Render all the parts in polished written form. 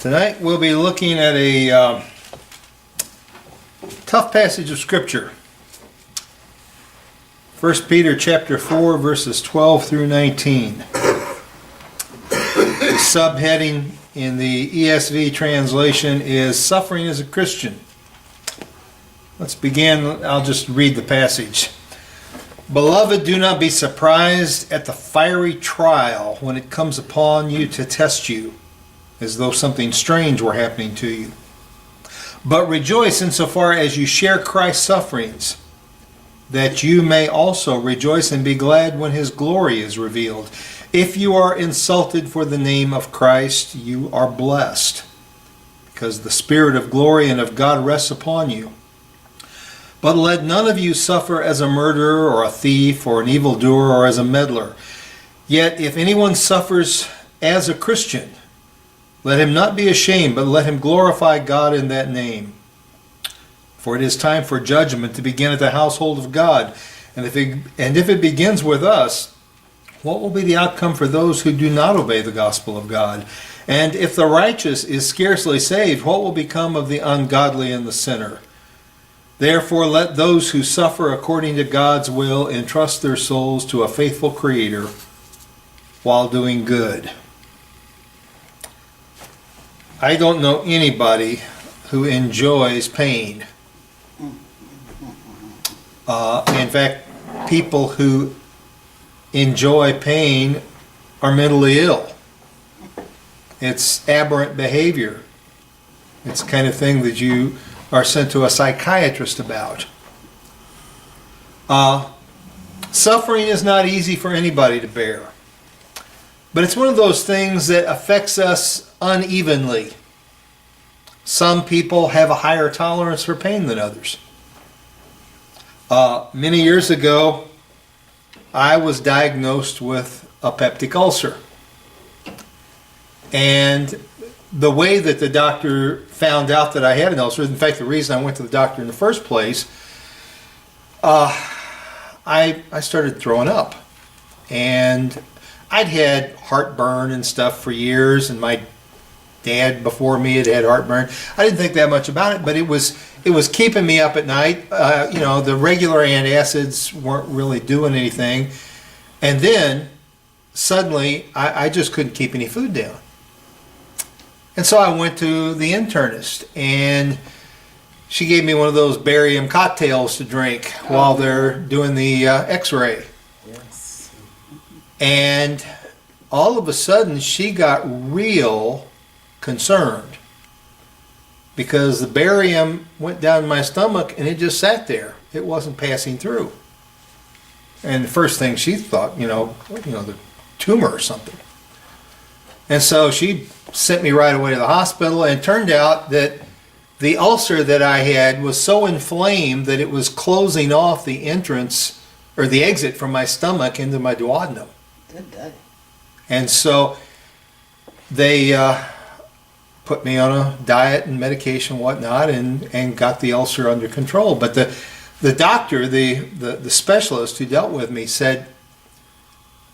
Tonight we'll be looking at a tough passage of Scripture. 1 Peter chapter 4 verses 12 through 19. The subheading in the ESV translation is Suffering as a Christian. Let's begin. I'll just read the passage. Beloved, do not be surprised at the fiery trial when it comes upon you to test you, as though something strange were happening to you. But rejoice insofar as you share Christ's sufferings, that you may also rejoice and be glad when his glory is revealed. If you are insulted for the name of Christ, you are blessed, because the Spirit of glory and of God rests upon you. But let none of you suffer as a murderer or a thief or an evildoer or as a meddler. Yet if anyone suffers as a Christian, let him not be ashamed, but let him glorify God in that name. For it is time for judgment to begin at the household of God. And if it begins with us, what will be the outcome for those who do not obey the gospel of God? And if the righteous is scarcely saved, what will become of the ungodly and the sinner? Therefore, let those who suffer according to God's will entrust their souls to a faithful Creator while doing good. I don't know anybody who enjoys pain. In fact, people who enjoy pain are mentally ill. It's aberrant behavior. It's the kind of thing that you are sent to a psychiatrist about. Suffering is not easy for anybody to bear. But it's one of those things that affects us unevenly. Some people have a higher tolerance for pain than others. Many years ago, I was diagnosed with a peptic ulcer. And the way that the doctor found out that I had an ulcer, in fact, the reason I went to the doctor in the first place, I started throwing up. And I'd had heartburn and stuff for years, and my dad before me had had heartburn. I didn't think that much about it, but it was keeping me up at night. The regular antacids weren't really doing anything. And then suddenly I just couldn't keep any food down. And so I went to the internist, and she gave me one of those barium cocktails to drink while they're doing the x-ray. Yes. And all of a sudden she got real concerned, because the barium went down my stomach and it just sat there. It wasn't passing through. And the first thing she thought, the tumor or something. And so she sent me right away to the hospital, and it turned out that the ulcer that I had was so inflamed that it was closing off the entrance or the exit from my stomach into my duodenum. Good day. And so they put me on a diet and medication and whatnot, and got the ulcer under control. But the doctor, the specialist who dealt with me, said,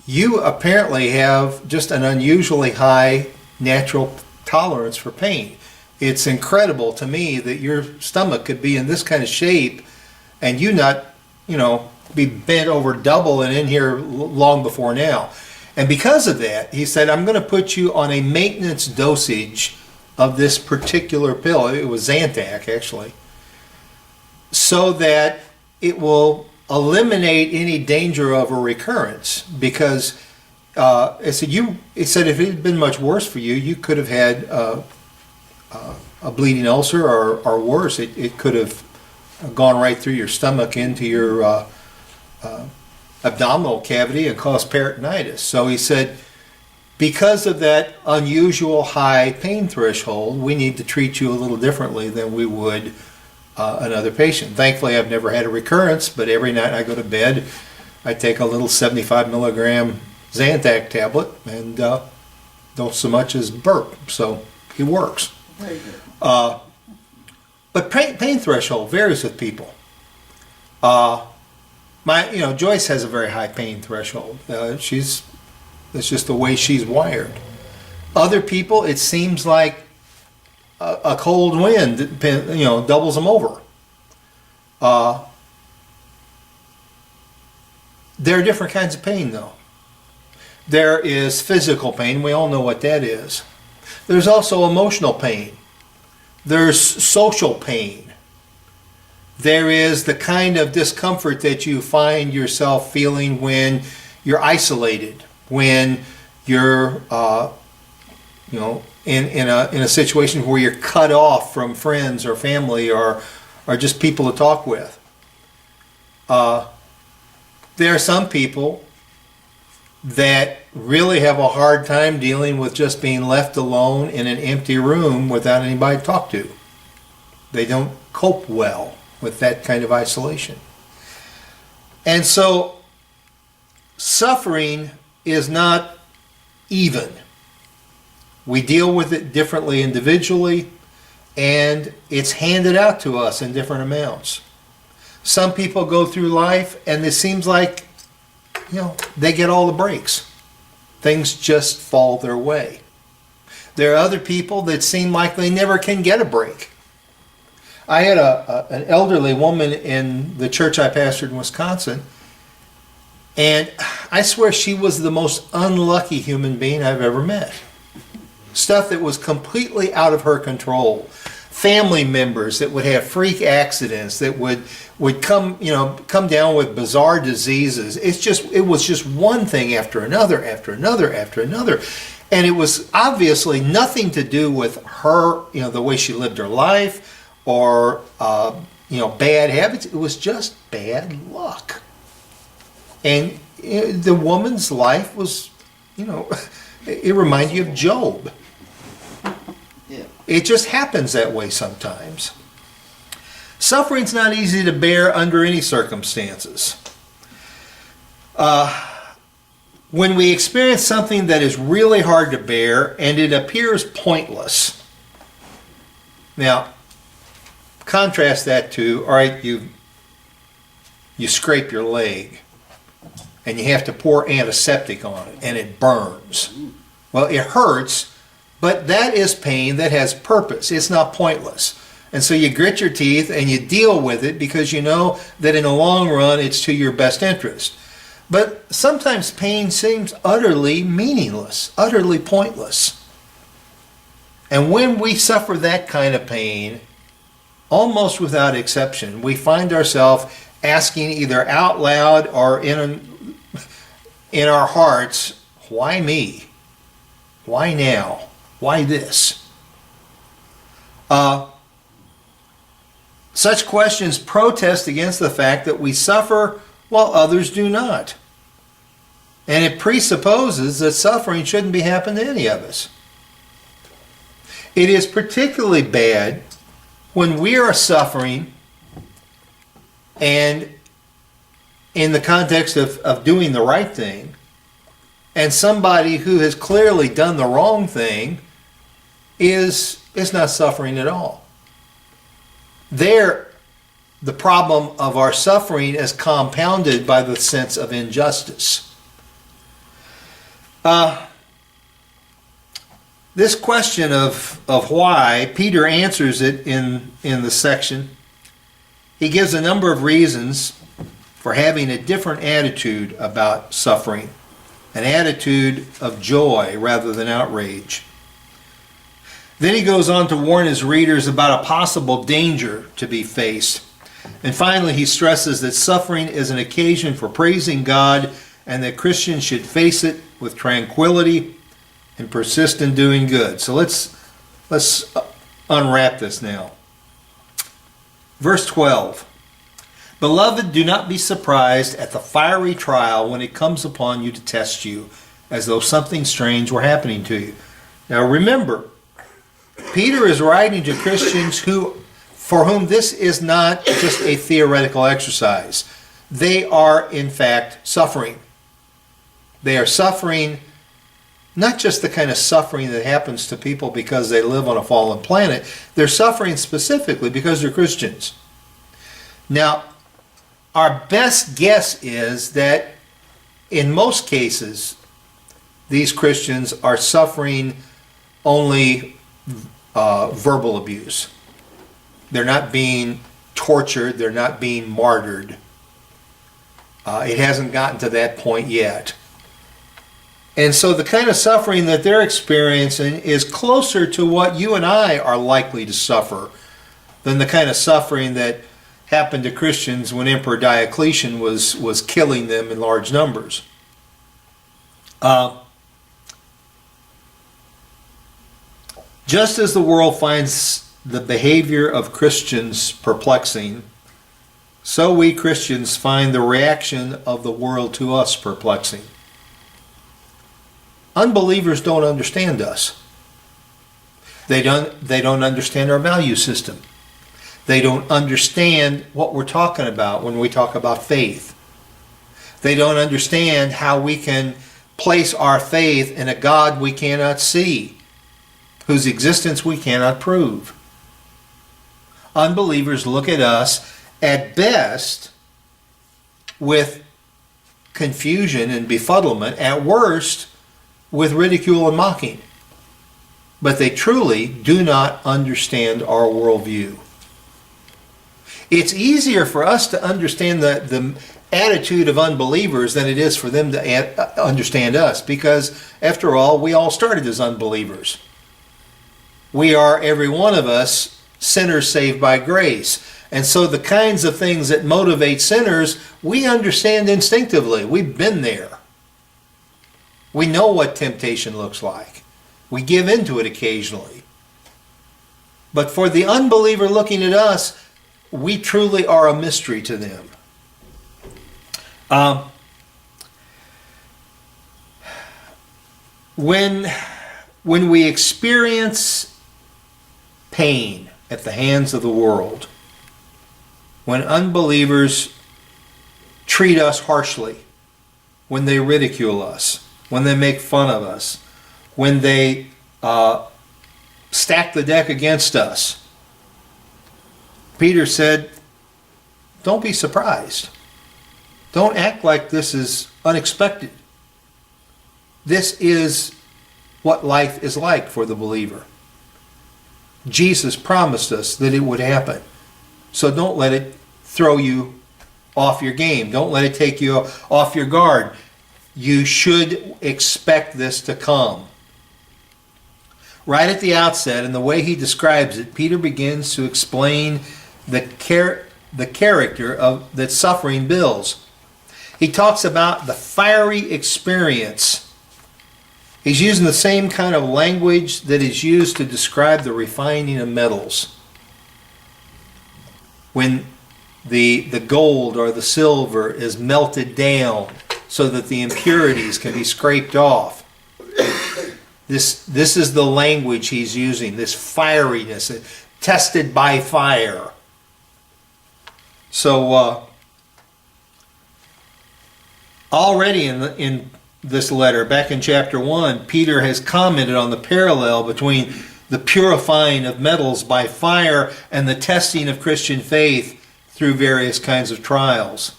you apparently have just an unusually high natural tolerance for pain. It's incredible to me that your stomach could be in this kind of shape and you not, be bent over double and in here long before now. And because of that, he said, I'm going to put you on a maintenance dosage of this particular pill. It was Zantac, actually, so that it will eliminate any danger of a recurrence. Because he said if it had been much worse for you, you could have had a bleeding ulcer, or worse, it could have gone right through your stomach into your abdominal cavity and caused peritonitis. So he said, because of that unusual high pain threshold, we need to treat you a little differently than we would another patient. Thankfully, I've never had a recurrence, but every night I go to bed, I take a little 75 milligram Zantac tablet and don't so much as burp. So it works. Very good. But pain threshold varies with people. Joyce has a very high pain threshold. That's just the way she's wired. Other people, it seems like a cold wind, doubles them over. There are different kinds of pain, though. There is physical pain. We all know what that is. There's also emotional pain. There's social pain. There is the kind of discomfort that you find yourself feeling when you're isolated, when you're, in a situation where you're cut off from friends or family or just people to talk with. There are some people that really have a hard time dealing with just being left alone in an empty room without anybody to talk to. They don't cope well with that kind of isolation. And so suffering is not even. We deal with it differently individually, and it's handed out to us in different amounts. Some people go through life and it seems like, they get all the breaks. Things just fall their way. There are other people that seem like they never can get a break. I had an elderly woman in the church I pastored in Wisconsin, and I swear she was the most unlucky human being I've ever met. Stuff that was completely out of her control. Family members that would have freak accidents, that would come down with bizarre diseases. It was just one thing after another, after another, after another. And it was obviously nothing to do with her, the way she lived her life or, bad habits. It was just bad luck. And the woman's life was, it reminded you of Job. Yeah. It just happens that way sometimes. Suffering's not easy to bear under any circumstances. When we experience something that is really hard to bear and it appears pointless. Now, contrast that to, all right, you scrape your leg and you have to pour antiseptic on it and it burns. Well, it hurts, but that is pain that has purpose. It's not pointless. And so you grit your teeth and you deal with it because you know that in the long run it's to your best interest. But sometimes pain seems utterly meaningless, utterly pointless. And when we suffer that kind of pain, almost without exception, we find ourselves asking either out loud or in our hearts, why me? Why now? Why this? Such questions protest against the fact that we suffer while others do not. And it presupposes that suffering shouldn't be happening to any of us. It is particularly bad when we are suffering and in the context of doing the right thing, and somebody who has clearly done the wrong thing is not suffering at all. There, the problem of our suffering is compounded by the sense of injustice. This question of why, Peter answers it in the section. He gives a number of reasons for having a different attitude about suffering, an attitude of joy rather than outrage. Then he goes on to warn his readers about a possible danger to be faced. And finally, he stresses that suffering is an occasion for praising God and that Christians should face it with tranquility and persist in doing good. So let's unwrap this now. Verse 12. Beloved, do not be surprised at the fiery trial when it comes upon you to test you, as though something strange were happening to you. Now remember, Peter is writing to Christians for whom this is not just a theoretical exercise. They are, in fact, suffering. They are suffering, not just the kind of suffering that happens to people because they live on a fallen planet. They're suffering specifically because they're Christians. Now, our best guess is that in most cases, these Christians are suffering only verbal abuse. They're not being tortured. They're not being martyred. It hasn't gotten to that point yet. And so the kind of suffering that they're experiencing is closer to what you and I are likely to suffer than the kind of suffering that happened to Christians when Emperor Diocletian was killing them in large numbers. Just as the world finds the behavior of Christians perplexing, so we Christians find the reaction of the world to us perplexing. Unbelievers don't understand us. They don't understand our value system. They don't understand what we're talking about when we talk about faith. They don't understand how we can place our faith in a God we cannot see, whose existence we cannot prove. Unbelievers look at us at best with confusion and befuddlement, at worst with ridicule and mocking. But they truly do not understand our worldview. It's easier for us to understand the attitude of unbelievers than it is for them to understand us, because after all, we all started as unbelievers. We are, every one of us, sinners saved by grace. And so the kinds of things that motivate sinners, we understand instinctively. We've been there. We know what temptation looks like. We give into it occasionally. But for the unbeliever looking at us, we truly are a mystery to them. When we experience pain at the hands of the world, when unbelievers treat us harshly, when they ridicule us, when they make fun of us, when they stack the deck against us, Peter said, don't be surprised. Don't act like this is unexpected. This is what life is like for the believer. Jesus promised us that it would happen. So don't let it throw you off your game. Don't let it take you off your guard. You should expect this to come. Right at the outset, in the way he describes it, Peter begins to explain the character of that suffering builds. He talks about the fiery experience. He's using the same kind of language that is used to describe the refining of metals. When the gold or the silver is melted down so that the impurities can be scraped off. This is the language he's using, this fieriness, tested by fire. So already in this letter, back in chapter 1, Peter has commented on the parallel between the purifying of metals by fire and the testing of Christian faith through various kinds of trials.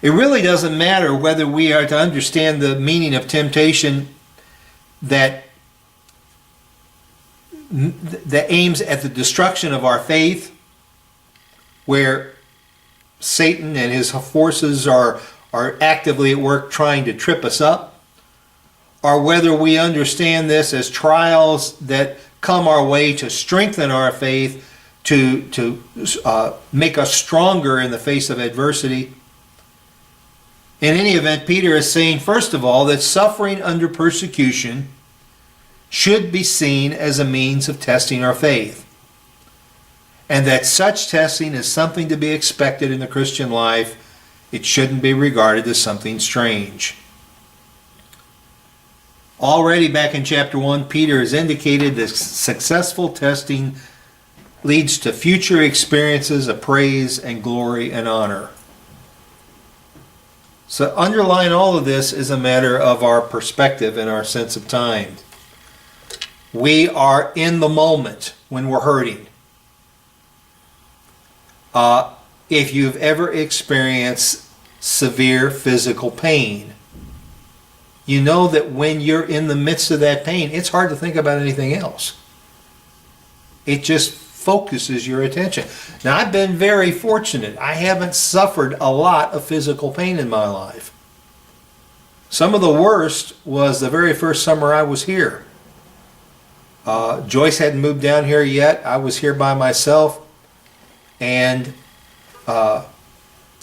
It really doesn't matter whether we are to understand the meaning of temptation that aims at the destruction of our faith, where Satan and his forces are actively at work trying to trip us up, or whether we understand this as trials that come our way to strengthen our faith, to make us stronger in the face of adversity. In any event, Peter is saying, first of all, that suffering under persecution should be seen as a means of testing our faith, and that such testing is something to be expected in the Christian life. It shouldn't be regarded as something strange. Already back in chapter 1, Peter has indicated that successful testing leads to future experiences of praise and glory and honor. So underlying all of this is a matter of our perspective and our sense of time. We are in the moment when we're hurting. If you've ever experienced severe physical pain, you know that when you're in the midst of that pain, it's hard to think about anything else. It just focuses your attention. Now, I've been very fortunate. I haven't suffered a lot of physical pain in my life. Some of the worst was the very first summer I was here. Joyce hadn't moved down here yet. I was here by myself, and I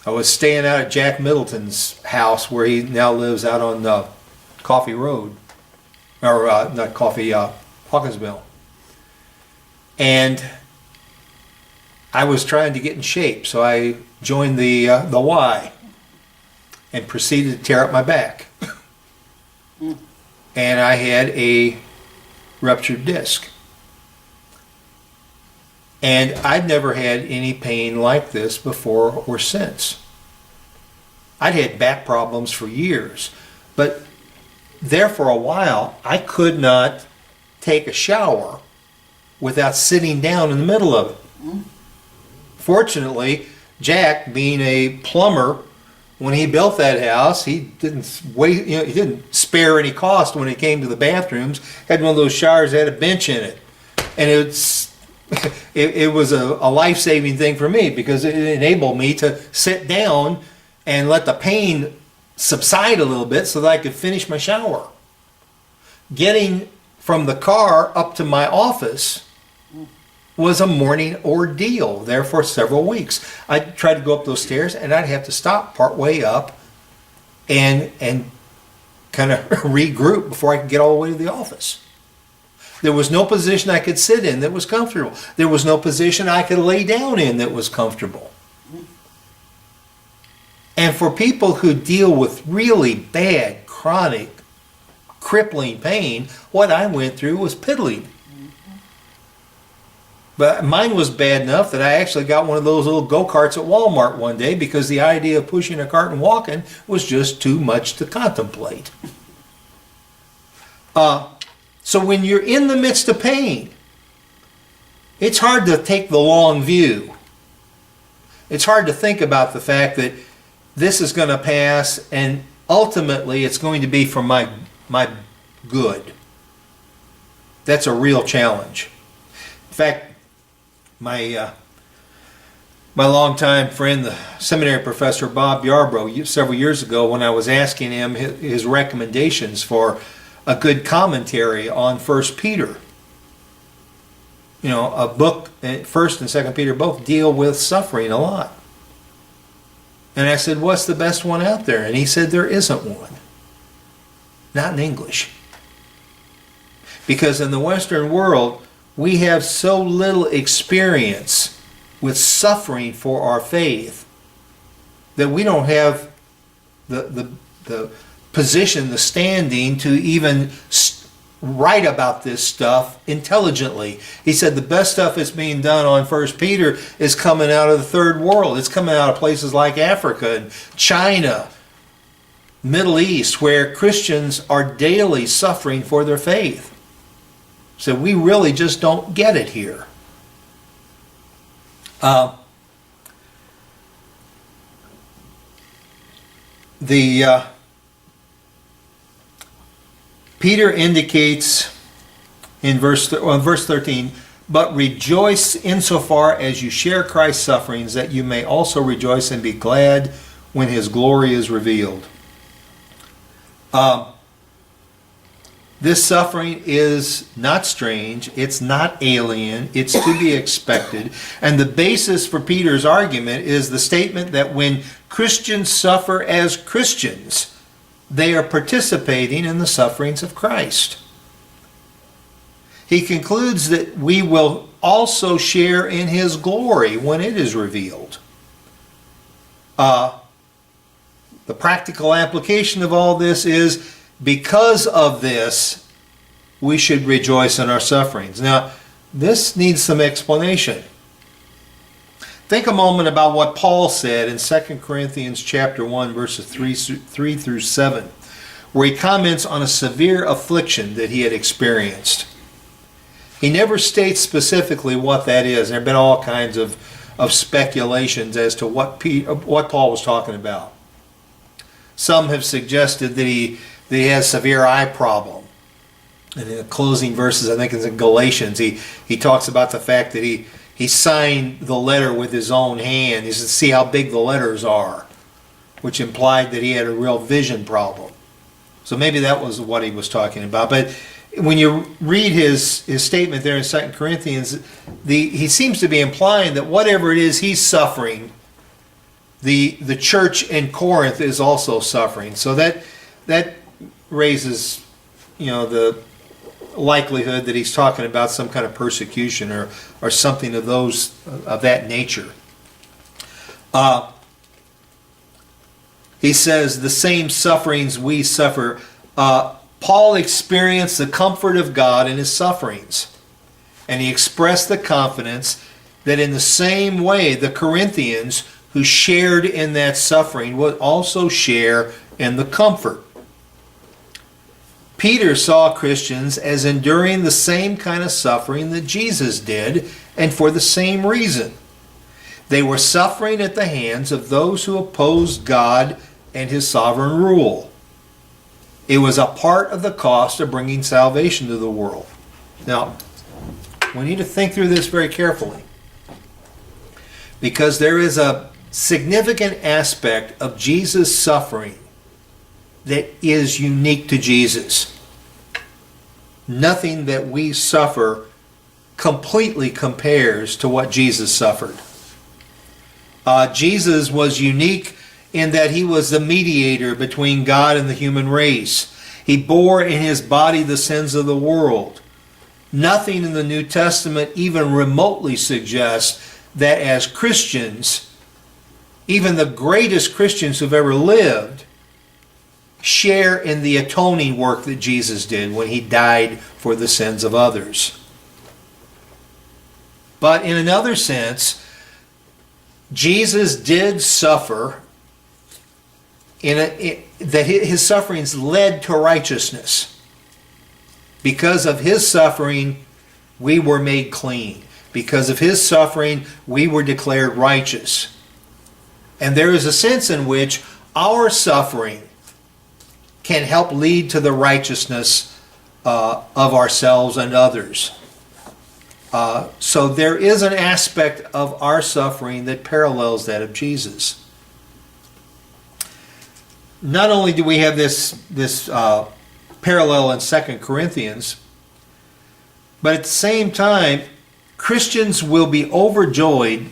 was staying out at Jack Middleton's house, where he now lives out on Coffee Road, or not Coffee, Hawkinsville. And I was trying to get in shape, so I joined the Y and proceeded to tear up my back. And I had a ruptured disc. And I'd never had any pain like this before or since. I'd had back problems for years, but there for a while I could not take a shower without sitting down in the middle of it. Fortunately, Jack, being a plumber, when he built that house, he didn't wait. He didn't spare any cost when it came to the bathrooms. Had one of those showers that had a bench in it, and it was a life-saving thing for me, because it enabled me to sit down and let the pain subside a little bit so that I could finish my shower. Getting from the car up to my office was a morning ordeal there for several weeks. I'd try to go up those stairs, and I'd have to stop partway up and kind of regroup before I could get all the way to the office. There was no position I could sit in that was comfortable. There was no position I could lay down in that was comfortable. And for people who deal with really bad, chronic, crippling pain, what I went through was piddling. But mine was bad enough that I actually got one of those little go-karts at Walmart one day, because the idea of pushing a cart and walking was just too much to contemplate. So when you're in the midst of pain, it's hard to take the long view. It's hard to think about the fact that this is going to pass, and ultimately it's going to be for my good. That's a real challenge. In fact, my longtime friend, the seminary professor Bob Yarbrough, several years ago, when I was asking him his recommendations for a good commentary on 1 Peter, a book, 1st and 2nd Peter both deal with suffering a lot. And I said, what's the best one out there? And he said, there isn't one. Not in English. Because in the Western world, we have so little experience with suffering for our faith that we don't have the position, the standing to even write about this stuff intelligently. He said the best stuff that's being done on 1 Peter is coming out of the third world. It's coming out of places like Africa and China, Middle East, where Christians are daily suffering for their faith. So we really just don't get it here. Peter indicates in verse 13, but rejoice insofar as you share Christ's sufferings, that you may also rejoice and be glad when his glory is revealed. This suffering is not strange, it's not alien, it's to be expected. And the basis for Peter's argument is the statement that when Christians suffer as Christians, they are participating in the sufferings of Christ. He concludes that we will also share in his glory when it is revealed. The practical application of all this is, because of this, we should rejoice in our sufferings. Now, this needs some explanation. Think a moment about what Paul said in 2 Corinthians chapter 1, verses 3 through 7, where he comments on a severe affliction that he had experienced. He never states specifically what that is. There have been all kinds of speculations as to what Paul was talking about. Some have suggested that he has severe eye problem. And in the closing verses, I think it's in Galatians, he talks about the fact that he signed the letter with his own hand. He said, see how big the letters are, which implied that he had a real vision problem. So maybe that was what he was talking about. But when you read his statement there in 2 Corinthians, he seems to be implying that whatever it is he's suffering, the church in Corinth is also suffering. So that raises, the likelihood that he's talking about some kind of persecution or something of that nature. He says the same sufferings we suffer. Paul experienced the comfort of God in his sufferings, and he expressed the confidence that in the same way the Corinthians who shared in that suffering would also share in the comfort. Peter saw Christians as enduring the same kind of suffering that Jesus did, and for the same reason. They were suffering at the hands of those who opposed God and his sovereign rule. It was a part of the cost of bringing salvation to the world. Now, we need to think through this very carefully, because there is a significant aspect of Jesus' suffering that is unique to Jesus. Nothing that we suffer completely compares to what Jesus suffered. Jesus was unique in that he was the mediator between God and the human race. He bore in his body the sins of the world. Nothing in the New Testament even remotely suggests that as Christians, even the greatest Christians who've ever lived, share in the atoning work that Jesus did when he died for the sins of others. But in another sense, Jesus did suffer that his sufferings led to righteousness. Because of his suffering, we were made clean. Because of his suffering, we were declared righteous. And there is a sense in which our suffering can help lead to the righteousness of ourselves and others. So there is an aspect of our suffering that parallels that of Jesus. Not only do we have this parallel in 2 Corinthians, but at the same time, Christians will be overjoyed.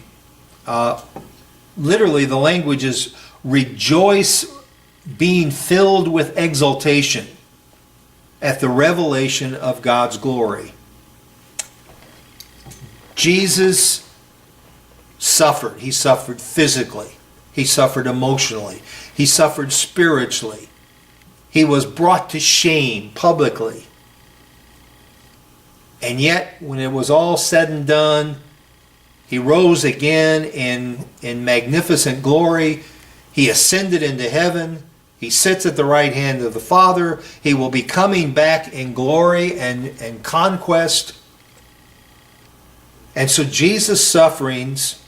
Literally, the language is rejoice, being filled with exultation at the revelation of God's glory. Jesus suffered. He suffered physically. He suffered emotionally. He suffered spiritually. He was brought to shame publicly. And yet, when it was all said and done, he rose again in magnificent glory. He ascended into heaven. He sits at the right hand of the Father. He will be coming back in glory and conquest. And so Jesus' sufferings,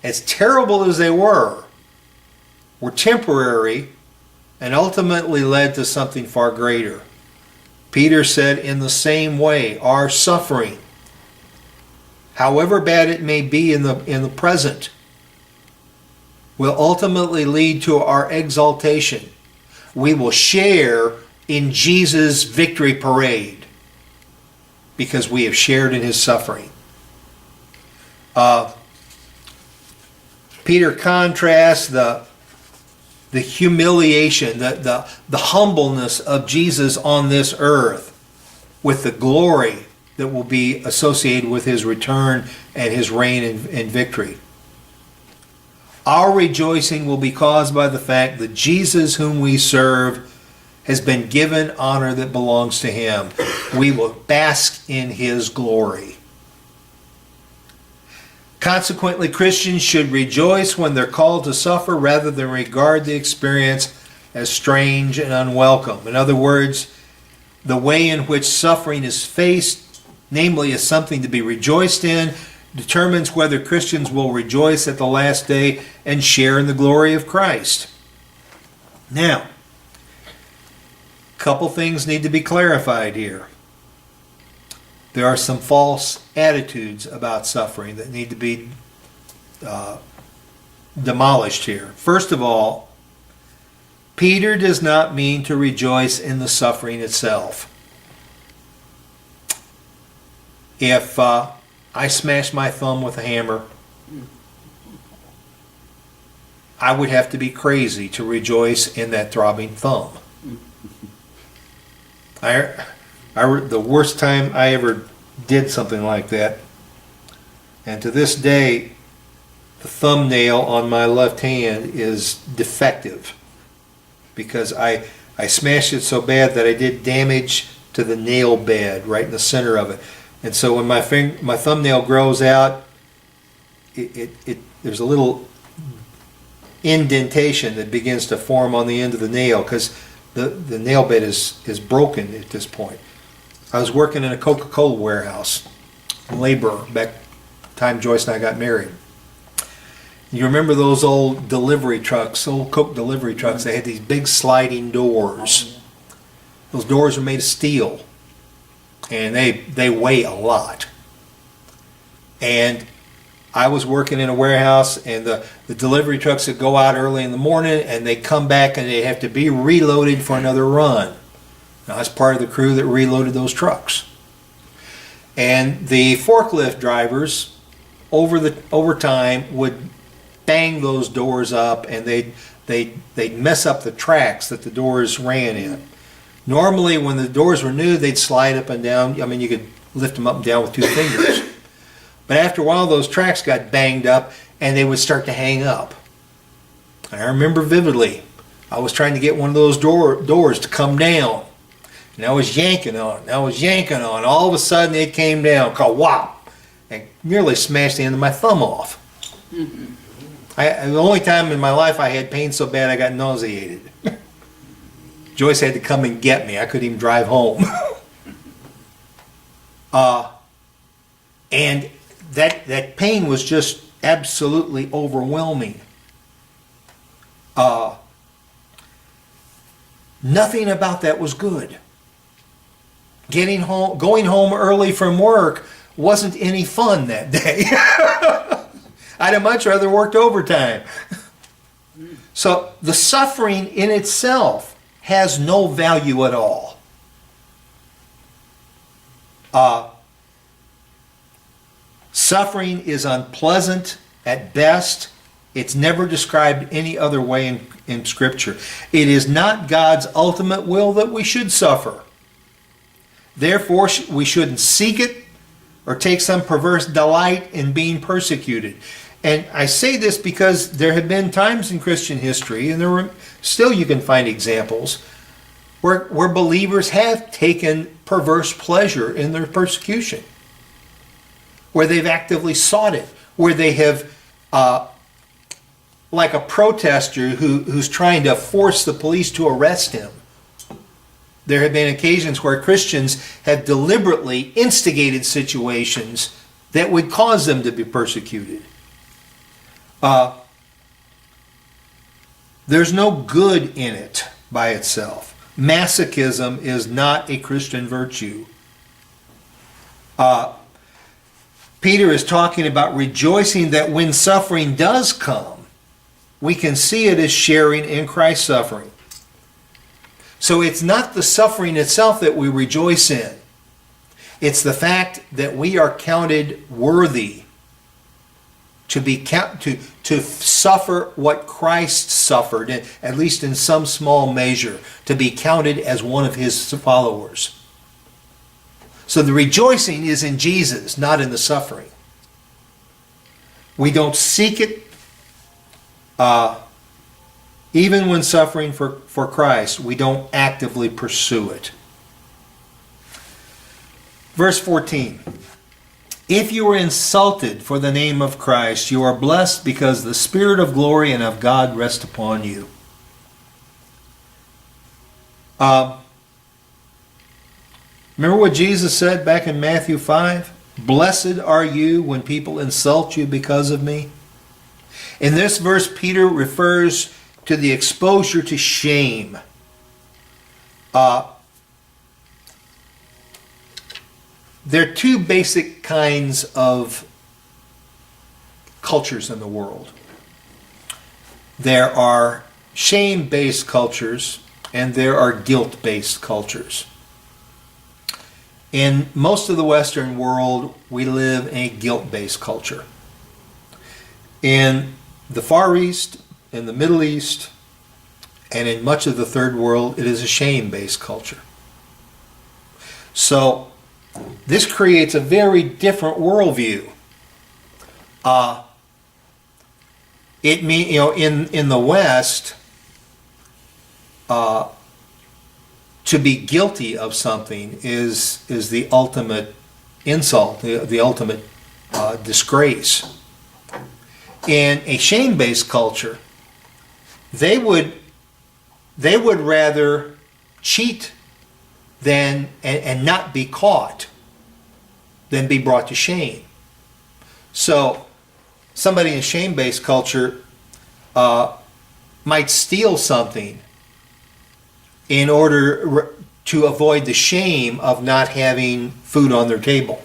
as terrible as they were temporary and ultimately led to something far greater. Peter said, in the same way, our suffering, however bad it may be in the present, will ultimately lead to our exaltation. We will share in Jesus' victory parade because we have shared in his suffering. Peter contrasts the humiliation, the humbleness of Jesus on this earth with the glory that will be associated with his return and his reign in victory. Our rejoicing will be caused by the fact that Jesus, whom we serve, has been given honor that belongs to him. We will bask in his glory. Consequently, Christians should rejoice when they're called to suffer rather than regard the experience as strange and unwelcome. In other words, the way in which suffering is faced, namely as something to be rejoiced in, determines whether Christians will rejoice at the last day and share in the glory of Christ. Now, a couple things need to be clarified here. there are some false attitudes about suffering that need to be demolished here. First of all, Peter does not mean to rejoice in the suffering itself. If I smash my thumb with a hammer, I would have to be crazy to rejoice in that throbbing thumb. The worst time I ever did something like that, and to this day, the thumbnail on my left hand is defective because I smashed it so bad that I did damage to the nail bed right in the center of it. And so when my thumbnail grows out, there's a little indentation that begins to form on the end of the nail because the nail bed is broken at this point. I was working in a Coca-Cola warehouse, laborer, back time Joyce and I got married. You remember those old delivery trucks, old Coke delivery trucks? They had these big sliding doors. Those doors are made of steel, and they weigh a lot. And I was working in a warehouse, and the delivery trucks would go out early in the morning, and they come back, and they have to be reloaded for another run. Now, I was part of the crew that reloaded those trucks. And the forklift drivers, over time, would bang those doors up, and they'd mess up the tracks that the doors ran in. Normally, when the doors were new, they'd slide up and down. I mean, you could lift them up and down with 2 fingers. But after a while, those tracks got banged up, and they would start to hang up. I remember vividly, I was trying to get one of those doors to come down, and I was yanking on it. All of a sudden, it came down, ka-wop, and nearly smashed the end of my thumb off. Mm-hmm. The only time in my life I had pain so bad I got nauseated. Joyce had to come and get me. I couldn't even drive home. And that pain was just absolutely overwhelming. Nothing about that was good. Going home early from work wasn't any fun that day. I'd have much rather worked overtime. So the suffering in itself has no value at all. Suffering is unpleasant at best. It's never described any other way in Scripture. It is not God's ultimate will that we should suffer. Therefore, we shouldn't seek it or take some perverse delight in being persecuted. And I say this because there have been times in Christian history, and still you can find examples, where believers have taken perverse pleasure in their persecution, where they've actively sought it, where they have, like a protester who's trying to force the police to arrest him. There have been occasions where Christians have deliberately instigated situations that would cause them to be persecuted. There's no good in it by itself. Masochism is not a Christian virtue. Peter is talking about rejoicing that when suffering does come, we can see it as sharing in Christ's suffering. So it's not the suffering itself that we rejoice in. It's the fact that we are counted worthy to suffer what Christ suffered, at least in some small measure, to be counted as one of his followers. So the rejoicing is in Jesus, not in the suffering. We don't seek it. Even when suffering for Christ, we don't actively pursue it. Verse 14. If you are insulted for the name of Christ, you are blessed because the Spirit of glory and of God rests upon you. Remember what Jesus said back in Matthew 5? Blessed are you when people insult you because of me. In this verse, Peter refers to the exposure to shame. there are two basic kinds of cultures in the world. There are shame-based cultures and there are guilt-based cultures. In most of the Western world, we live in a guilt-based culture. In the Far East, in the Middle East, and in much of the Third World, it is a shame-based culture. So this creates a very different worldview. In the West, to be guilty of something is the ultimate insult, the ultimate disgrace. In a shame-based culture, they would rather cheat than and not be caught than be brought to shame. So somebody in a shame-based culture might steal something in order to avoid the shame of not having food on their table.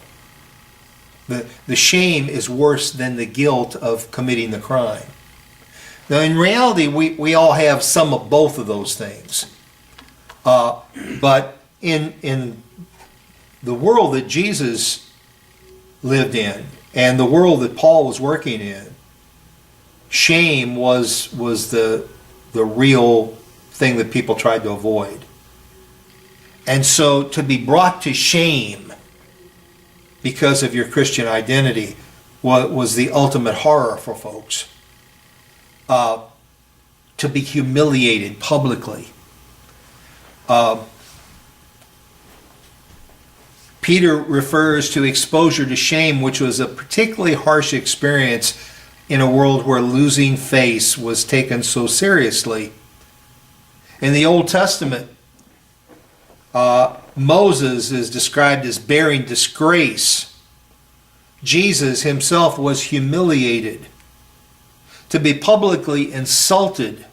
The shame is worse than the guilt of committing the crime. Now, in reality, we all have some of both of those things. But in the world that Jesus lived in and the world that Paul was working in, shame was the real thing that people tried to avoid. And so to be brought to shame because of your Christian identity was the ultimate horror for folks. To be humiliated publicly. Peter refers to exposure to shame, which was a particularly harsh experience in a world where losing face was taken so seriously. In the Old Testament, Moses is described as bearing disgrace. Jesus himself was humiliated. To be publicly insulted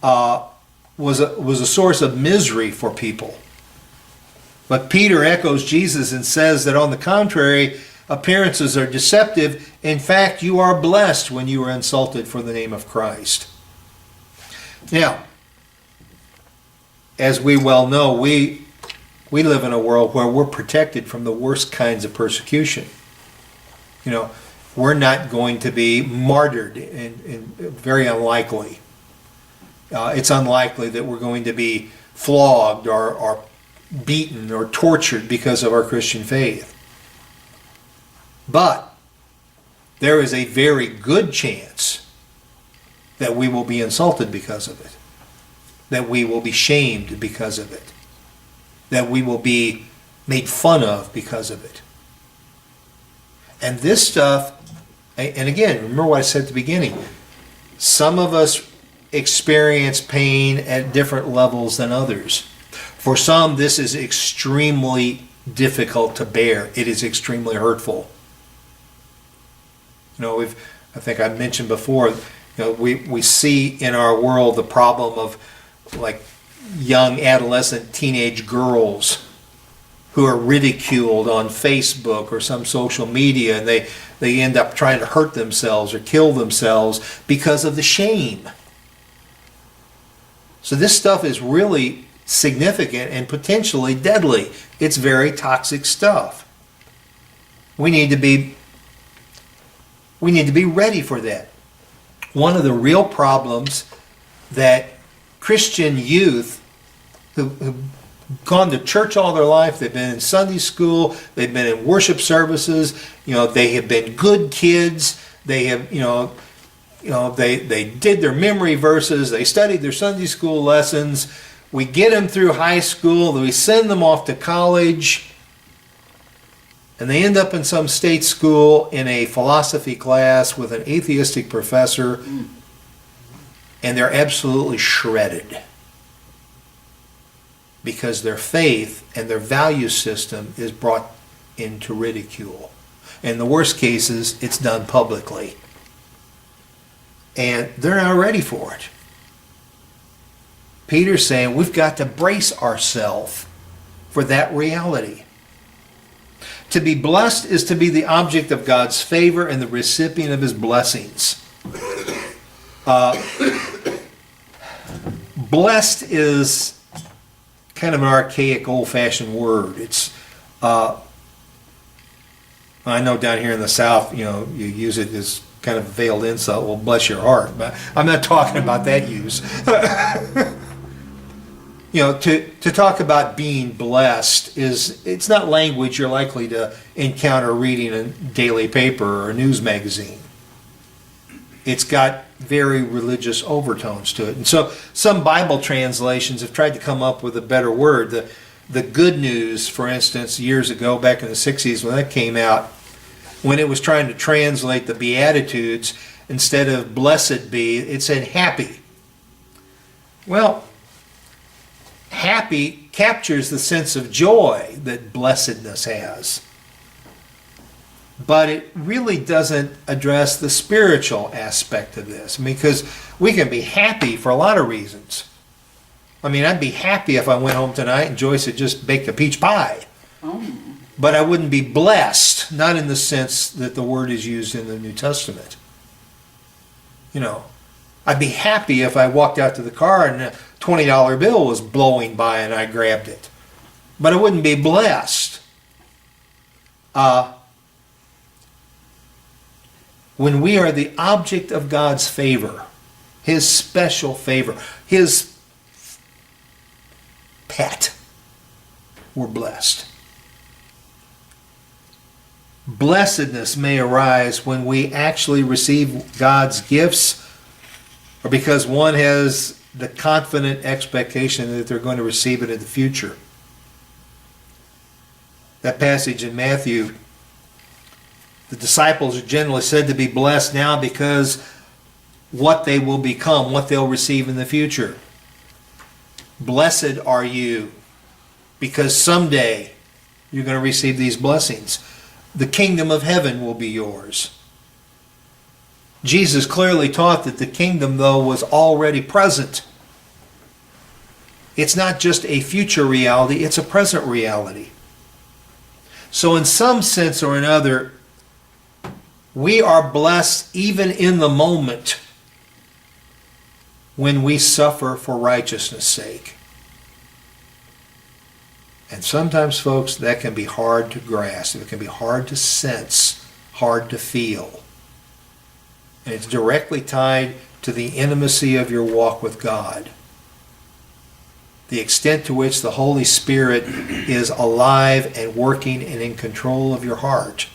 was a source of misery for people. But Peter echoes Jesus and says that on the contrary, appearances are deceptive. In fact, you are blessed when you are insulted for the name of Christ. Now, as we well know, we live in a world where we're protected from the worst kinds of persecution. You know, we're not going to be martyred, and very unlikely. It's unlikely that we're going to be flogged or beaten or tortured because of our Christian faith. But there is a very good chance that we will be insulted because of it, that we will be shamed because of it, that we will be made fun of because of it. And this stuff, and again, remember what I said at the beginning, some of us experience pain at different levels than others. For some, this is extremely difficult to bear. It is extremely hurtful. You know, I think I mentioned before, we see in our world the problem of like young adolescent teenage girls who are ridiculed on Facebook or some social media, and they end up trying to hurt themselves or kill themselves because of the shame. So this stuff is really significant and potentially deadly. It's very toxic stuff. We need to be ready for that. One of the real problems that Christian youth who've gone to church all their life, they've been in Sunday school, they've been in worship services, they have been good kids, they have, they did their memory verses, they studied their Sunday school lessons, we get them through high school, we send them off to college, and they end up in some state school in a philosophy class with an atheistic professor, and they're absolutely shredded because their faith and their value system is brought into ridicule. In the worst cases, it's done publicly. And they're not ready for it. Peter's saying we've got to brace ourselves for that reality. To be blessed is to be the object of God's favor and the recipient of his blessings. Blessed is kind of an archaic, old-fashioned word. It's, I know down here in the South, you use it as kind of a veiled insult. Well, bless your heart, but I'm not talking about that use. To talk about being blessed it's not language you're likely to encounter reading a daily paper or a news magazine. It's got very religious overtones to it. And so some Bible translations have tried to come up with a better word. The Good News, for instance, years ago, back in the 60s when that came out, when it was trying to translate the Beatitudes, instead of blessed be, it said happy. Well, happy captures the sense of joy that blessedness has. But it really doesn't address the spiritual aspect of this. Because we can be happy for a lot of reasons. I'd be happy if I went home tonight and Joyce had just baked a peach pie. Oh. But I wouldn't be blessed, not in the sense that the word is used in the New Testament. I'd be happy if I walked out to the car and a $20 bill was blowing by and I grabbed it. But I wouldn't be blessed. When we are the object of God's favor, his special favor, his pet, we're blessed. Blessedness may arise when we actually receive God's gifts, or because one has the confident expectation that they're going to receive it in the future. That passage in Matthew, the disciples are generally said to be blessed now because what they will become, what they'll receive in the future. Blessed are you, because someday you're going to receive these blessings. The kingdom of heaven will be yours. Jesus clearly taught that the kingdom, though, was already present. It's not just a future reality, it's a present reality. So in some sense or another, we are blessed even in the moment when we suffer for righteousness' sake. And sometimes, folks, that can be hard to grasp. It can be hard to sense, hard to feel. And it's directly tied to the intimacy of your walk with God. The extent to which the Holy Spirit is alive and working and in control of your heart.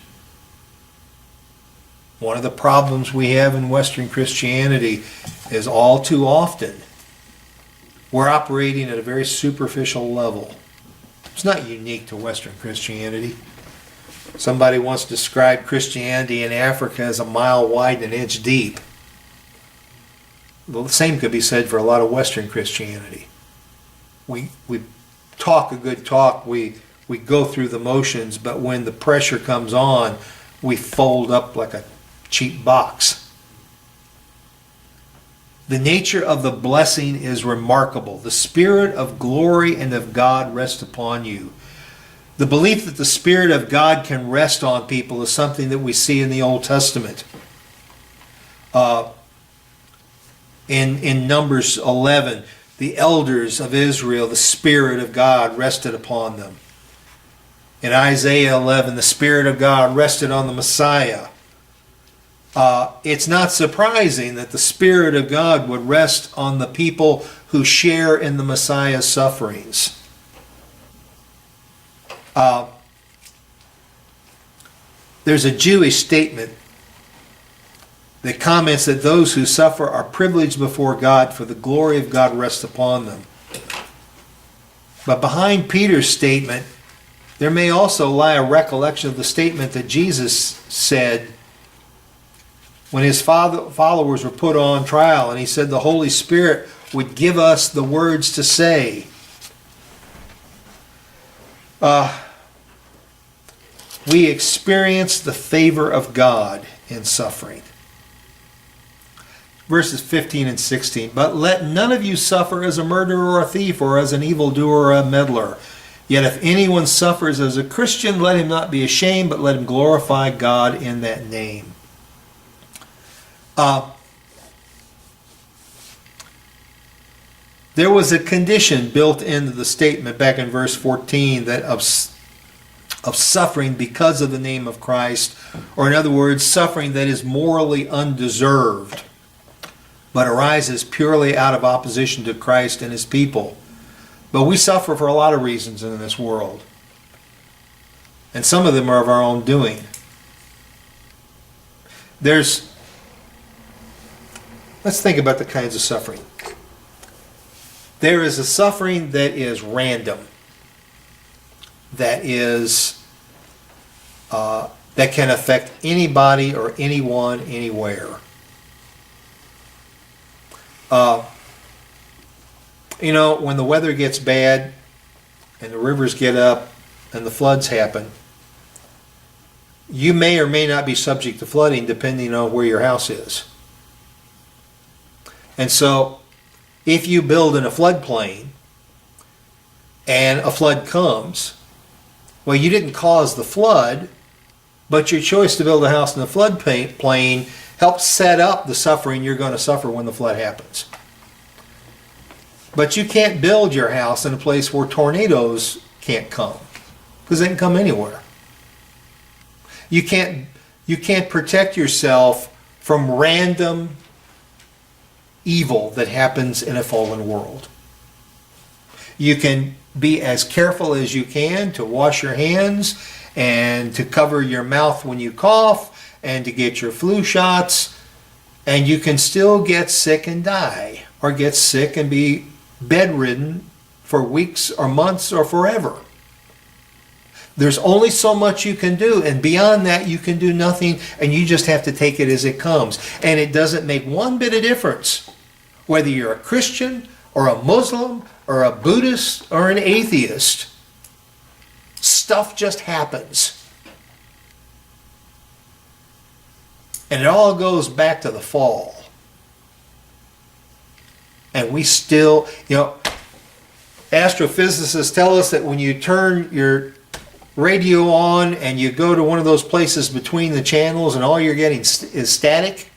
One of the problems we have in Western Christianity is all too often we're operating at a very superficial level. It's not unique to Western Christianity. Somebody once described Christianity in Africa as a mile wide and an inch deep. Well, the same could be said for a lot of Western Christianity. We talk a good talk, we go through the motions, but when the pressure comes on, we fold up like a cheap box. The nature of the blessing is remarkable. The Spirit of glory and of God rests upon you. The belief that the Spirit of God can rest on people is something that we see in the Old Testament. In Numbers 11, the elders of Israel, the Spirit of God rested upon them. In Isaiah 11, the Spirit of God rested on the Messiah. It's not surprising that the Spirit of God would rest on the people who share in the Messiah's sufferings. There's a Jewish statement that comments that those who suffer are privileged before God, for the glory of God rests upon them. But behind Peter's statement, there may also lie a recollection of the statement that Jesus said when his followers were put on trial, and he said the Holy Spirit would give us the words to say. We experience the favor of God in suffering. Verses 15 and 16. But let none of you suffer as a murderer or a thief or as an evildoer or a meddler. Yet if anyone suffers as a Christian, let him not be ashamed, but let him glorify God in that name. There was a condition built into the statement back in verse 14 that of suffering because of the name of Christ, or in other words, suffering that is morally undeserved, but arises purely out of opposition to Christ and his people. But we suffer for a lot of reasons in this world. And some of them are of our own doing. Let's think about the kinds of suffering. There is a suffering that is random, that can affect anybody or anyone anywhere. When the weather gets bad and the rivers get up and the floods happen, you may or may not be subject to flooding depending on where your house is. And so, if you build in a floodplain and a flood comes, well, you didn't cause the flood, but your choice to build a house in the floodplain helps set up the suffering you're going to suffer when the flood happens. But you can't build your house in a place where tornadoes can't come, because they can come anywhere. You can't protect yourself from random evil that happens in a fallen world. You can be as careful as you can to wash your hands and to cover your mouth when you cough and to get your flu shots, and you can still get sick and die, or get sick and be bedridden for weeks or months or forever. There's only so much you can do, and beyond that you can do nothing, and you just have to take it as it comes. And it doesn't make one bit of difference whether you're a Christian or a Muslim or a Buddhist or an atheist. Stuff just happens. And it all goes back to the fall. And we still, astrophysicists tell us that when you turn your radio on and you go to one of those places between the channels and all you're getting is static,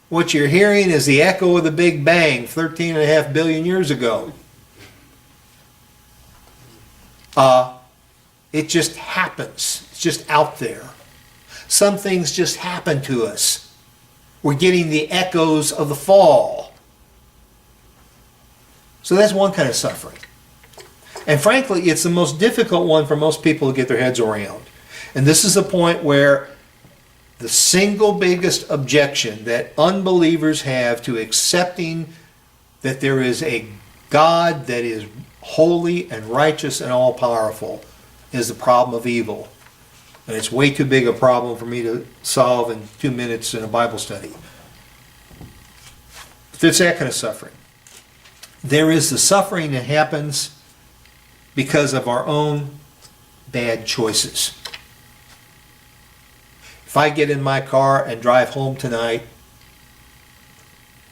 what you're hearing is the echo of the Big Bang 13.5 billion years ago. It just happens. It's just out there. Some things just happen to us. We're getting the echoes of the fall. So that's one kind of suffering. And frankly, it's the most difficult one for most people to get their heads around. And this is the point where the single biggest objection that unbelievers have to accepting that there is a God that is holy and righteous and all-powerful is the problem of evil. And it's way too big a problem for me to solve in 2 minutes in a Bible study. But there's that kind of suffering. There is the suffering that happens because of our own bad choices. If I get in my car and drive home tonight,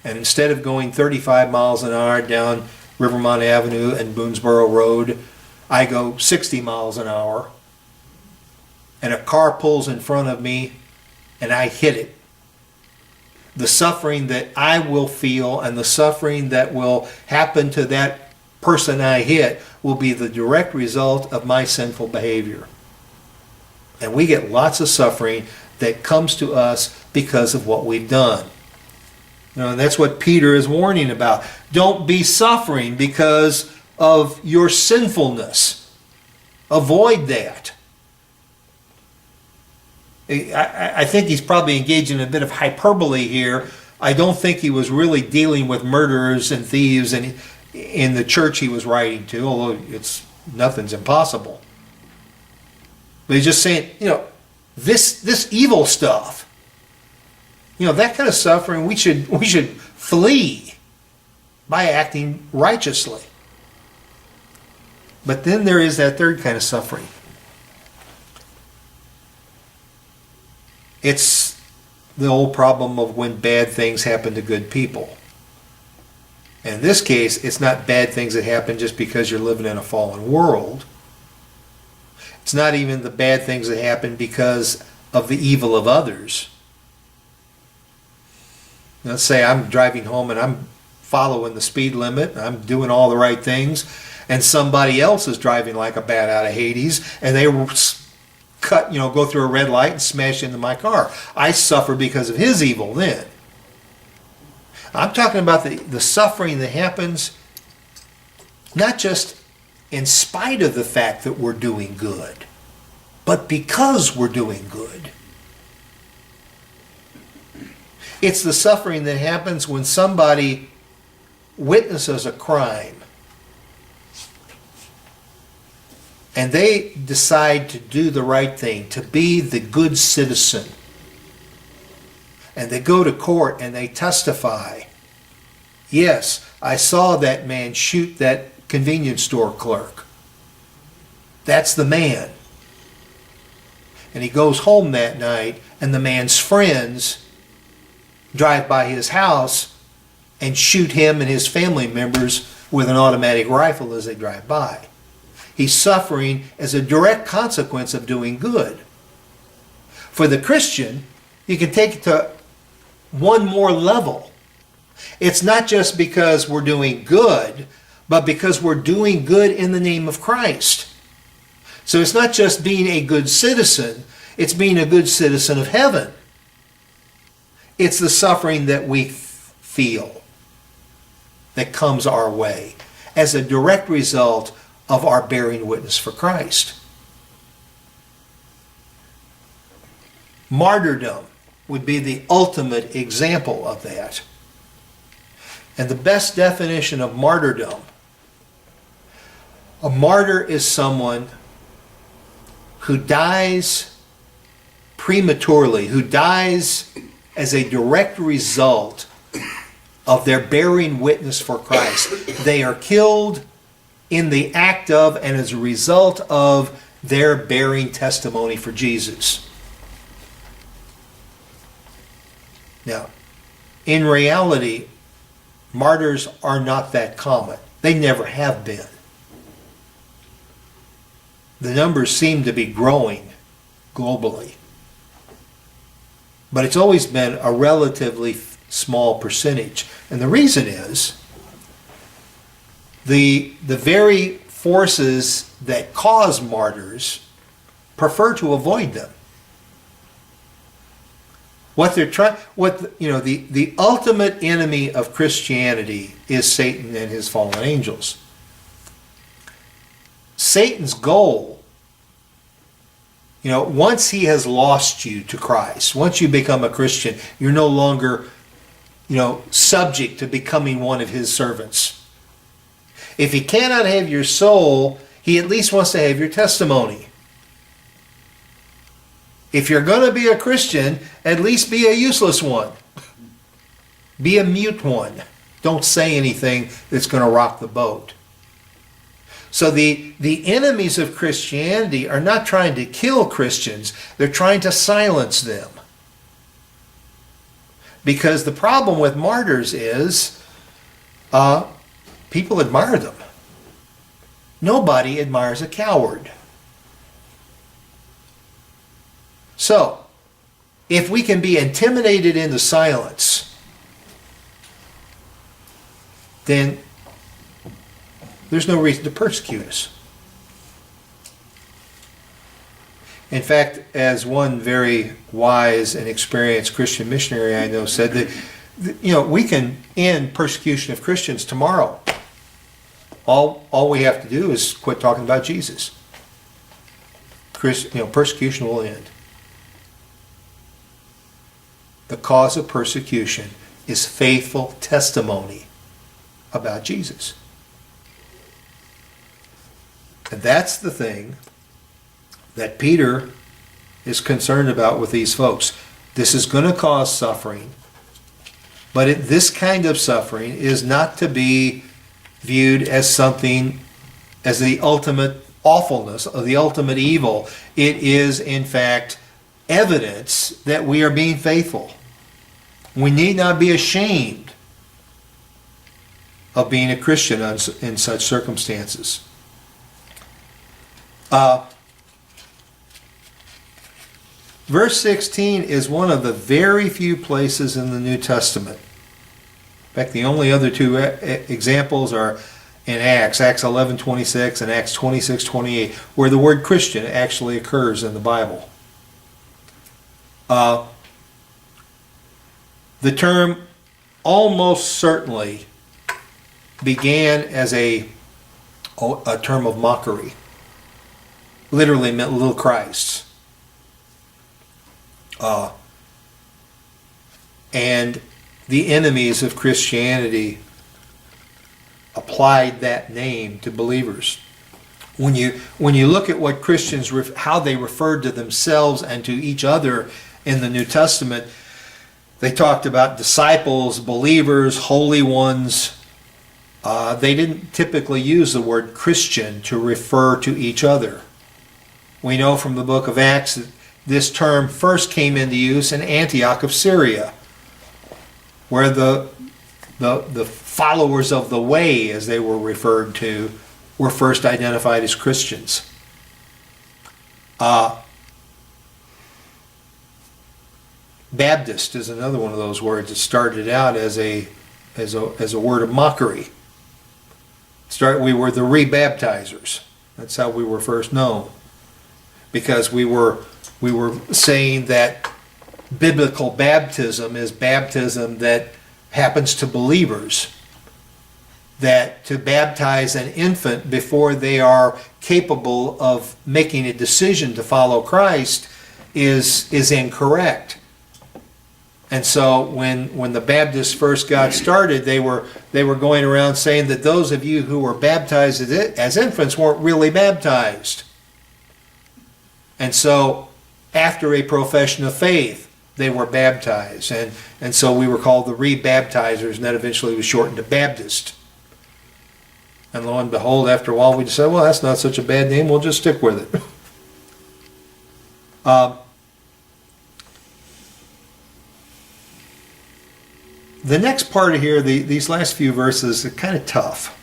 and instead of going 35 miles an hour down Rivermont Avenue and Boonesboro Road, I go 60 miles an hour, and a car pulls in front of me and I hit it, the suffering that I will feel and the suffering that will happen to that person I hit will be the direct result of my sinful behavior. And we get lots of suffering that comes to us because of what we've done. And that's what Peter is warning about. Don't be suffering because of your sinfulness. Avoid that. I think he's probably engaged in a bit of hyperbole here. I don't think he was really dealing with murderers and thieves in the church he was writing to, although nothing's impossible. But he's just saying, this evil stuff, that kind of suffering we should flee by acting righteously. But then there is that third kind of suffering. It's the old problem of when bad things happen to good people. And in this case, it's not bad things that happen just because you're living in a fallen world. It's not even the bad things that happen because of the evil of others. Let's say I'm driving home and I'm following the speed limit, and I'm doing all the right things, and somebody else is driving like a bat out of Hades, and they go through a red light and smash into my car. I suffer because of his evil then. I'm talking about the suffering that happens not just in spite of the fact that we're doing good, but because we're doing good. It's the suffering that happens when somebody witnesses a crime and they decide to do the right thing, to be the good citizen. And they go to court and they testify. Yes, I saw that man shoot that convenience store clerk. That's the man. And he goes home that night, and the man's friends drive by his house and shoot him and his family members with an automatic rifle as they drive by. He's suffering as a direct consequence of doing good. For the Christian, you can take it to one more level. It's not just because we're doing good, but because we're doing good in the name of Christ. So it's not just being a good citizen, it's being a good citizen of heaven. It's the suffering that we feel that comes our way as a direct result of our bearing witness for Christ. Martyrdom would be the ultimate example of that. And the best definition of martyrdom, a martyr is someone who dies prematurely, who dies as a direct result of their bearing witness for Christ. They are killed in the act of and as a result of their bearing testimony for Jesus. Now, in reality, martyrs are not that common. They never have been. The numbers seem to be growing globally. But it's always been a relatively small percentage. And the reason is the very forces that cause martyrs prefer to avoid them. What they're trying, the ultimate enemy of Christianity is Satan and his fallen angels. Satan's goal, once he has lost you to Christ, once you become a Christian, you're no longer, subject to becoming one of his servants. If he cannot have your soul, he at least wants to have your testimony. If you're going to be a Christian, at least be a useless one. Be a mute one. Don't say anything that's going to rock the boat. So the enemies of Christianity are not trying to kill Christians. They're trying to silence them. Because the problem with martyrs is people admire them. Nobody admires a coward. So, if we can be intimidated into silence, then there's no reason to persecute us. In fact, as one very wise and experienced Christian missionary I know said, that we can end persecution of Christians tomorrow. All we have to do is quit talking about Jesus. Persecution will end. The cause of persecution is faithful testimony about Jesus. And that's the thing that Peter is concerned about with these folks. This is going to cause suffering, but this kind of suffering is not to be viewed as something, as the ultimate awfulness or the ultimate evil. It is, in fact, evidence that we are being faithful. We need not be ashamed of being a Christian in such circumstances. Verse 16 is one of the very few places in the New Testament. In fact, the only other two examples are in Acts 11:26 and Acts 26:28, where the word Christian actually occurs in the Bible. The term almost certainly began as a term of mockery. Literally meant little Christs. And the enemies of Christianity applied that name to believers. When you look at what Christians, how they referred to themselves and to each other in the New Testament, they talked about disciples, believers, holy ones. They didn't typically use the word Christian to refer to each other. We know from the book of Acts that this term first came into use in Antioch of Syria, where the followers of the way, as they were referred to, were first identified as Christians. Baptist is another one of those words that started out as a word of mockery. We were the rebaptizers. That's how we were first known, because we were saying that biblical baptism is baptism that happens to believers. That to baptize an infant before they are capable of making a decision to follow Christ is incorrect. And so when the Baptists first got started, they were going around saying that those of you who were baptized as infants weren't really baptized. And so after a profession of faith, they were baptized. And so we were called the rebaptizers, and that eventually was shortened to Baptist. And lo and behold, after a while we decided, well, that's not such a bad name, we'll just stick with it. The next part of here, these last few verses, are kind of tough.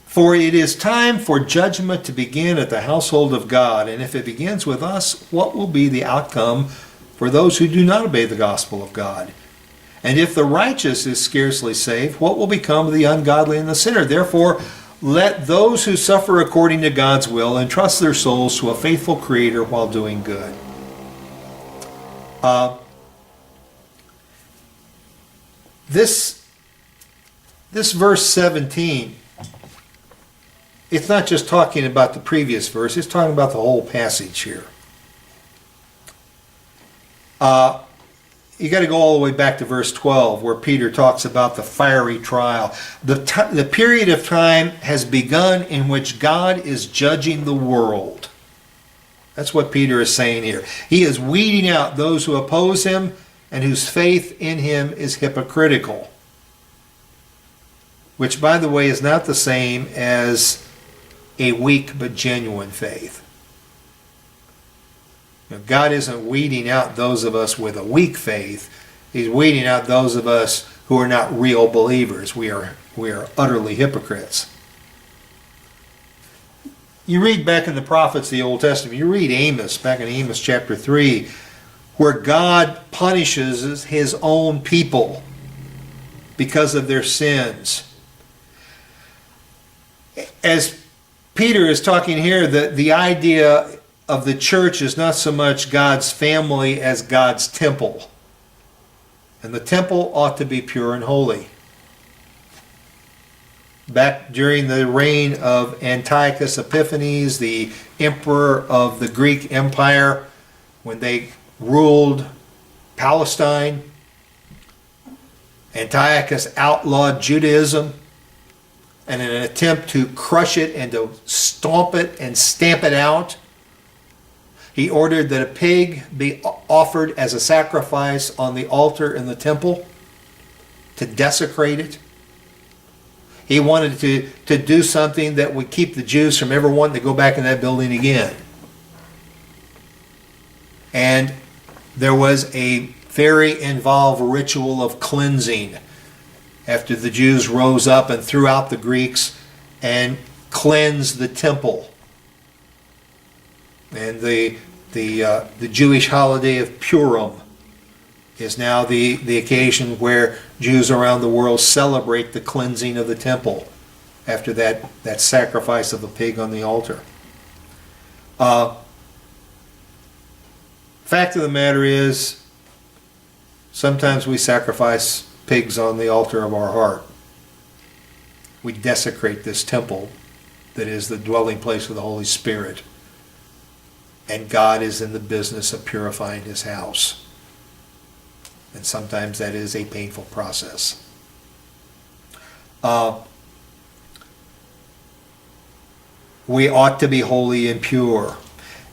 For it is time for judgment to begin at the household of God, and if it begins with us, what will be the outcome for those who do not obey the gospel of God? And if the righteous is scarcely saved, what will become of the ungodly and the sinner? Therefore, let those who suffer according to God's will entrust their souls to a faithful Creator while doing good. This verse 17, it's not just talking about the previous verse, it's talking about the whole passage here. You got to go all the way back to verse 12, where Peter talks about the fiery trial. The period of time has begun in which God is judging the world. That's what Peter is saying here. He is weeding out those who oppose him and whose faith in him is hypocritical. Which, by the way, is not the same as a weak but genuine faith. God isn't weeding out those of us with a weak faith. He's weeding out those of us who are not real believers. We are utterly hypocrites. You read back in the prophets of the Old Testament, you read Amos, back in Amos chapter 3, where God punishes his own people because of their sins. As Peter is talking here, the idea of the church is not so much God's family as God's temple. And the temple ought to be pure and holy. Back during the reign of Antiochus Epiphanes, the emperor of the Greek Empire, when they ruled Palestine, Antiochus outlawed Judaism, and in an attempt to crush it and to stomp it and stamp it out, he ordered that a pig be offered as a sacrifice on the altar in the temple to desecrate it. He wanted to do something that would keep the Jews from ever wanting to go back in that building again. And there was a very involved ritual of cleansing after the Jews rose up and threw out the Greeks and cleansed the temple. And the Jewish holiday of Purim is now the occasion where Jews around the world celebrate the cleansing of the temple after that sacrifice of a pig on the altar. Fact of the matter is, sometimes we sacrifice pigs on the altar of our heart. We desecrate this temple that is the dwelling place of the Holy Spirit. And God is in the business of purifying His house. And sometimes that is a painful process. We ought to be holy and pure.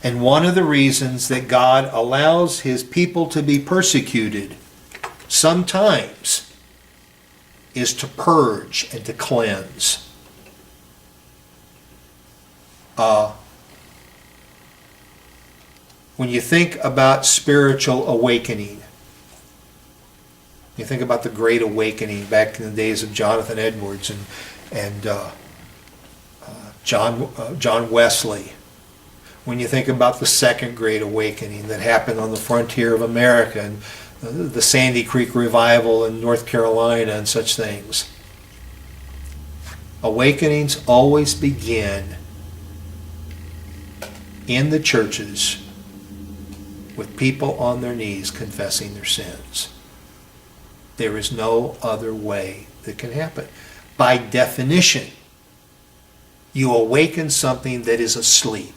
And one of the reasons that God allows His people to be persecuted sometimes is to purge and to cleanse. When you think about spiritual awakening, you think about the Great Awakening back in the days of Jonathan Edwards and John Wesley. When you think about the Second Great Awakening that happened on the frontier of America and the Sandy Creek Revival in North Carolina and such things. Awakenings always begin in the churches with people on their knees confessing their sins. There is no other way that can happen. By definition, you awaken something that is asleep.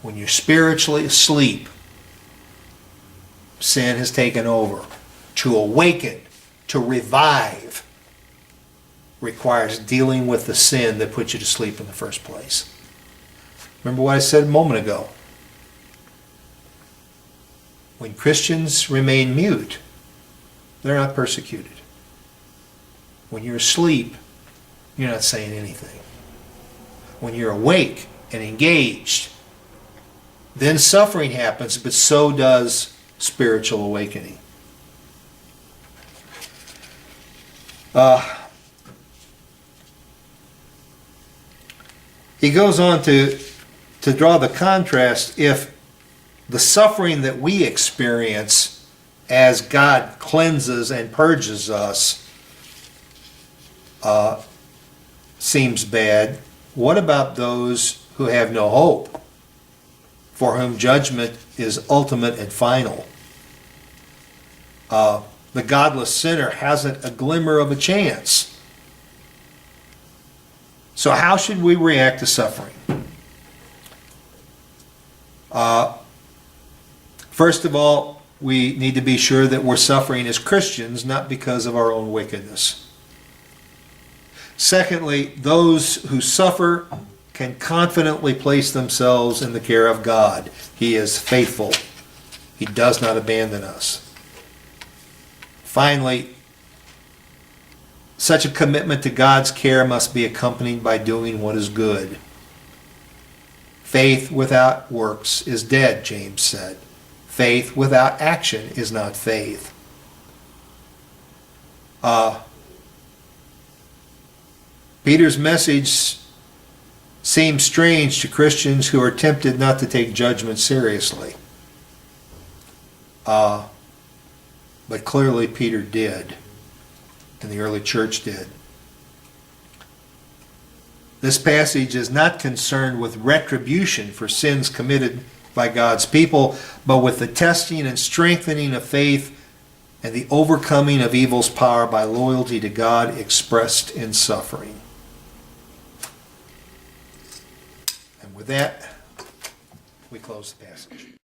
When you're spiritually asleep, sin has taken over. To awaken, to revive, requires dealing with the sin that put you to sleep in the first place. Remember what I said a moment ago. When Christians remain mute, they're not persecuted. When you're asleep, you're not saying anything. When you're awake and engaged, then suffering happens, but so does spiritual awakening. He goes on to draw the contrast. If the suffering that we experience as God cleanses and purges us seems bad, what about those who have no hope, for whom judgment is ultimate and final? The godless sinner hasn't a glimmer of a chance. So how should we react to suffering? First of all, we need to be sure that we're suffering as Christians, not because of our own wickedness. Secondly, those who suffer can confidently place themselves in the care of God. He is faithful. He does not abandon us. Finally, such a commitment to God's care must be accompanied by doing what is good. Faith without works is dead, James said. Faith without action is not faith. Peter's message seems strange to Christians who are tempted not to take judgment seriously. But clearly Peter did, and the early church did. This passage is not concerned with retribution for sins committed by God's people, but with the testing and strengthening of faith and the overcoming of evil's power by loyalty to God expressed in suffering. And with that, we close the passage.